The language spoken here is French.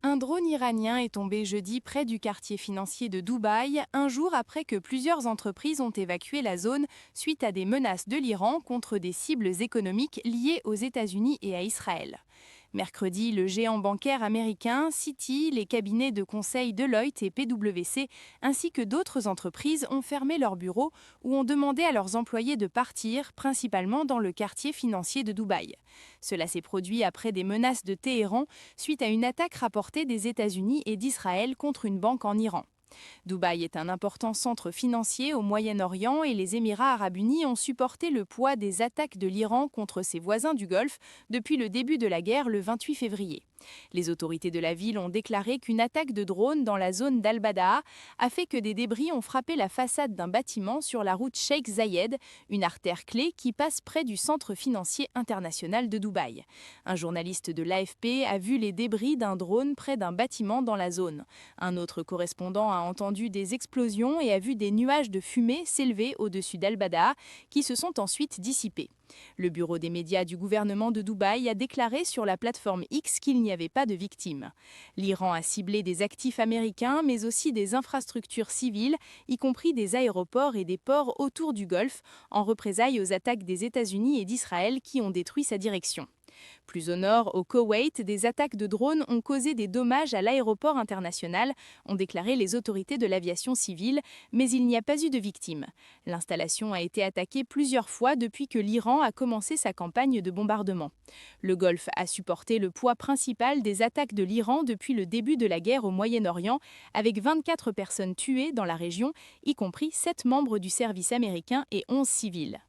Un drone iranien est tombé jeudi près du quartier financier de Dubaï, un jour après que plusieurs entreprises ont évacué la zone suite à des menaces de l'Iran contre des cibles économiques liées aux États-Unis et à Israël. Mercredi, le géant bancaire américain Citi, les cabinets de conseil Deloitte et PwC, ainsi que d'autres entreprises ont fermé leurs bureaux ou ont demandé à leurs employés de partir, principalement dans le quartier financier de Dubaï. Cela s'est produit après des menaces de Téhéran suite à une attaque rapportée des États-Unis et d'Israël contre une banque en Iran. Dubaï est un important centre financier au Moyen-Orient et les Émirats arabes unis ont supporté le poids des attaques de l'Iran contre ses voisins du Golfe depuis le début de la guerre le 28 février. Les autorités de la ville ont déclaré qu'une attaque de drone dans la zone d'Al-Badaa a fait que des débris ont frappé la façade d'un bâtiment sur la route Sheikh Zayed, une artère clé qui passe près du centre financier international de Dubaï. Un journaliste de l'AFP a vu les débris d'un drone près d'un bâtiment dans la zone. Un autre correspondant a entendu des explosions et a vu des nuages de fumée s'élever au-dessus d'Al-Badaa qui se sont ensuite dissipés. Le bureau des médias du gouvernement de Dubaï a déclaré sur la plateforme X qu'il n'y avait pas de victimes. L'Iran a ciblé des actifs américains, mais aussi des infrastructures civiles, y compris des aéroports et des ports autour du Golfe, en représailles aux attaques des États-Unis et d'Israël qui ont détruit sa direction. Plus au nord, au Koweït, des attaques de drones ont causé des dommages à l'aéroport international, ont déclaré les autorités de l'aviation civile, mais il n'y a pas eu de victimes. L'installation a été attaquée plusieurs fois depuis que l'Iran a commencé sa campagne de bombardement. Le Golfe a supporté le poids principal des attaques de l'Iran depuis le début de la guerre au Moyen-Orient, avec 24 personnes tuées dans la région, y compris 7 membres du service américain et 11 civils.